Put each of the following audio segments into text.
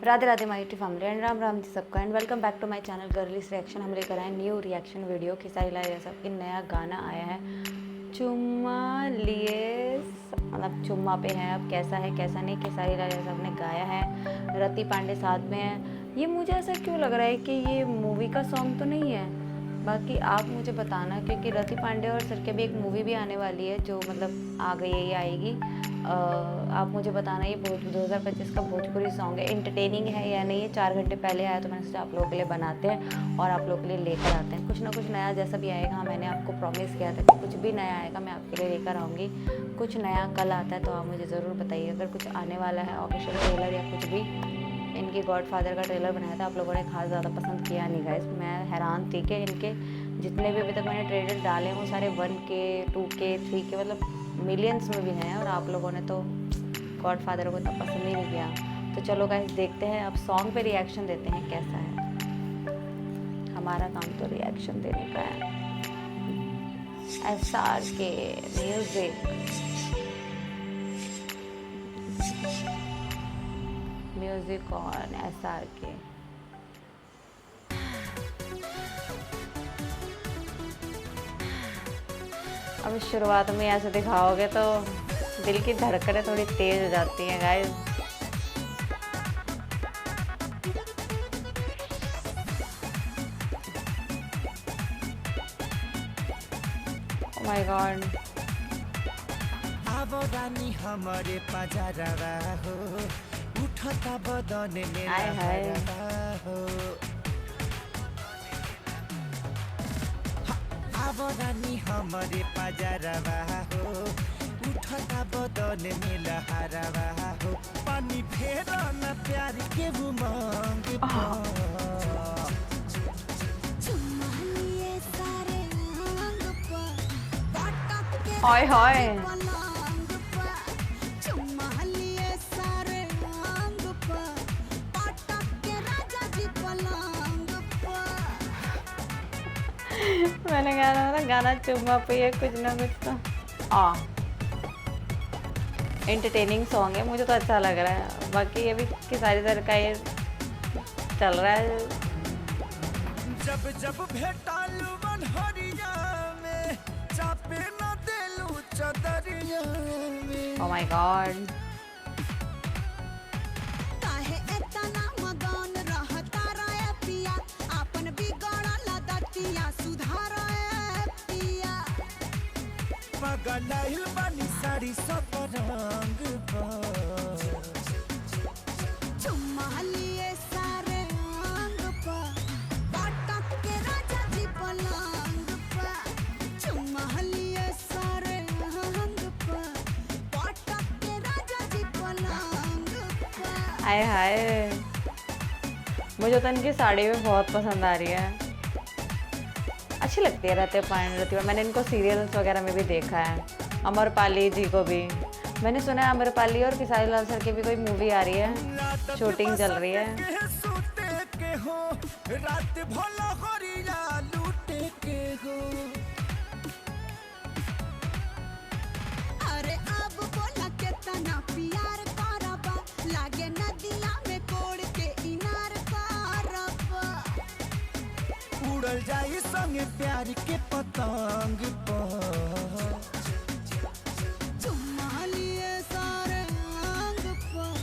Radhe Radhe my YouTube family and Ram Ram ji सबका and welcome back to my channel girls reaction. हम लेकर आए new reaction video. Khesari Lal Yadav की नया गाना आया है चुम्मा लिए, मतलब चुम्मा पे है। अब कैसा है कैसा नहीं, खेसारी लाल यादव ने गाया है, रति पांडे साथ में है। ये मुझे ऐसा क्यों लग रहा है कि ये मूवी का सॉन्ग तो नहीं है, बाकी आप मुझे बताना, क्योंकि रति पांडे और सर की भी एक मूवी भी आने वाली है जो मतलब आ गई है, ये आएगी। आप मुझे बताना ये 2025 का भोजपुरी सॉन्ग है, एंटरटेनिंग है या नहीं। ये 4 घंटे पहले आया तो मैंने सोचा आप लोगों के लिए बनाते हैं और आप लोगों के लिए लेकर आते हैं। कुछ ना कुछ नया जैसा भी आएगा, हाँ मैंने आपको प्रॉमिस किया था कि कुछ भी नया आएगा मैं आपके लिए लेकर आऊँगी। कुछ नया कल आता है तो आप मुझे ज़रूर बताइए। अगर कुछ आने वाला है ऑफिशियल ट्रेलर या कुछ भी, इनके गॉडफादर का ट्रेलर बनाया था, आप लोगों ने खास ज़्यादा पसंद किया नहीं गाइस। मैं हैरान थी कि इनके जितने भी अभी तक मैंने ट्रेलर डाले हैं वो सारे 1K 2K 3K मतलब मिलियंस में भी हैं, और आप लोगों ने तो गॉडफादर को इतना पसंद ही नहीं किया। तो चलो गाइस देखते हैं, अब सॉन्ग पे रिएक्शन देते हैं कैसा है। हमारा काम तो रिएक्शन देने का है। SRK music on SRK। अब शुरुआत में ऐसे दिखाओगे तो दिल की धड़कनें थोड़ी तेज हो जाती हैं गाइस। ओह माय गॉड, अब रानी हमारे पजारवा हो, उठता बदन में हाय हाय। लहरवा हो। अब रानी हमारे पजारवा हो, उठता बदन में लहरवा हो। पानी फेरा न प्यार के उमंग पर। हाय हाय। मैंने गाना ना गाना चुम्मा पे है, कुछ ना कुछ तो एंटरटेनिंग सॉन्ग है, मुझे तो अच्छा लग रहा है। बाकी अभी खेसारी सर का ये चल रहा है। जब जब भेटालू बनहरिया में, चापे न देलू चदरिया में। ओह माय गॉड, काहे एतना मगन रहता रे पिया, आपन बिगड़ल दतिया सुधार पिया। पगलाइल बानी साड़ी सब रंग पर। चुम्मा लिए सारे अंग पर, पटक के राजा जी पलंग पर। चुम्मा लिए सारे अंग पर, पटक के राजा जी पलंग पर। हाय हाय। मुझे तो इनकी साड़ी भी बहुत पसंद आ रही है, अच्छी लगती है रति पांडे। मैंने इनको सीरियल्स वगैरह में भी देखा है, अमरपाली जी को भी मैंने सुना है। अमरपाली और खेसारी लाल सर की भी कोई मूवी आ रही है, शूटिंग चल रही है। सुते के हो, रात भला हरिया लूटे के हो। अरे अब बोला केतना प्यार करबा, लागे नदिया में कोड़ के इनार करबा। उड़ल जाई संगे प्यार के पतंग पर। चुम्मा लिए सारे अंग पर,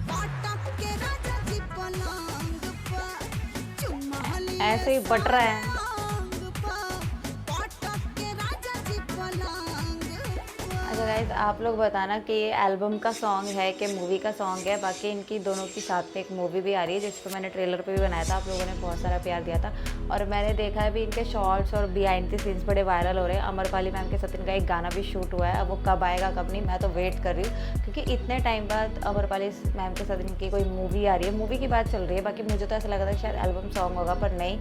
पटक के राजा जी पलंग पर। चुम्मा लिए ऐसे ही बट रहा है। अंग पर, पटक के राजा जी पलंग पर। अच्छा गाइस, आप लोग बताना कि ये एल्बम का सॉन्ग है कि मूवी का सॉन्ग है। बाकी इनकी दोनों की साथ में एक मूवी भी आ रही है जिस पर मैंने ट्रेलर पे भी बनाया था, आप लोगों ने बहुत सारा प्यार दिया था। और मैंने देखा है भी इनके शॉर्ट्स और बिहाइंड द सीन्स बड़े वायरल हो रहे हैं। अमरपाली मैम के साथ इनका एक गाना भी शूट हुआ है, अब वो कब आएगा कब नहीं, मैं तो वेट कर रही हूँ, क्योंकि इतने टाइम बाद अमरपाली मैम के साथ इनकी कोई मूवी आ रही है, मूवी की बात चल रही है। बाकी मुझे तो ऐसा लगा था शायद एल्बम सॉन्ग होगा, पर नहीं,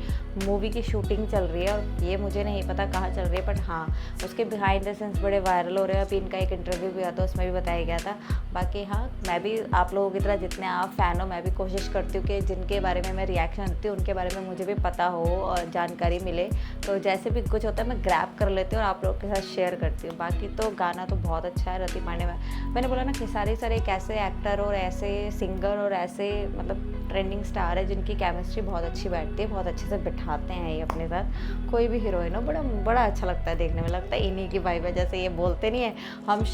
मूवी की शूटिंग चल रही है। और ये मुझे नहीं पता कहाँ चल रही है, बट हाँ उसके बिहाइंड द सीन्स बड़े वायरल हो रहे हैं। अभी इनका एक एक इंटरव्यू भी आता है, उसमें भी बताया गया था। बाकी हाँ, मैं भी आप लोगों की तरह जितने आप फ़ैन हो, मैं भी कोशिश करती हूँ कि जिनके बारे में मैं रिएक्शन देती हूँ उनके बारे में मुझे भी पता हो और जानकारी मिले। तो जैसे भी कुछ होता है मैं ग्रैब कर लेती हूँ और आप लोगों के साथ शेयर करती हूँ। बाकी तो गाना तो बहुत अच्छा है रति पांडे में। मैंने बोला ना खेसारी सर एक ऐसे एक्टर और ऐसे सिंगर और ऐसे मतलब ट्रेंडिंग स्टार है जिनकी केमिस्ट्री बहुत अच्छी बैठती है, बहुत अच्छे से बिठाते हैं ये अपने साथ। कोई भी हीरोइन हो बड़ा अच्छा लगता है देखने में, लगता है इन्हीं की वाइब है। जैसे ये बोलते नहीं है, हम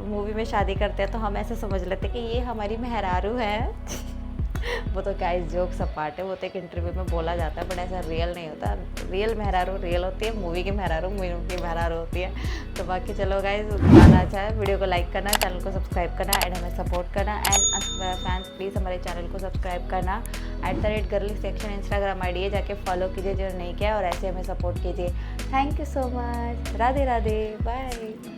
मूवी में शादी करते हैं तो हम ऐसे समझ लेते हैं कि ये हमारी मेहरारू है। वो तो गाइस जोक सपाट है, वो तो एक इंटरव्यू में बोला जाता है, बट ऐसा रियल नहीं होता। रियल मेहरारू रियल होती है, मूवी की मेहरारू मूवी की मेहरारू होती है। तो बाकी चलो गाइस, गाना अच्छा है, वीडियो को लाइक करना, चैनल को सब्सक्राइब करना एंड हमें सपोर्ट करना। एंड फैंस प्लीज़ हमारे चैनल को सब्सक्राइब करना। @girlysection इंस्टाग्राम ID है, जाके फॉलो कीजिए जो नहीं किया, और ऐसे हमें सपोर्ट कीजिए। Thank you so much. Radhe Radhe, bye.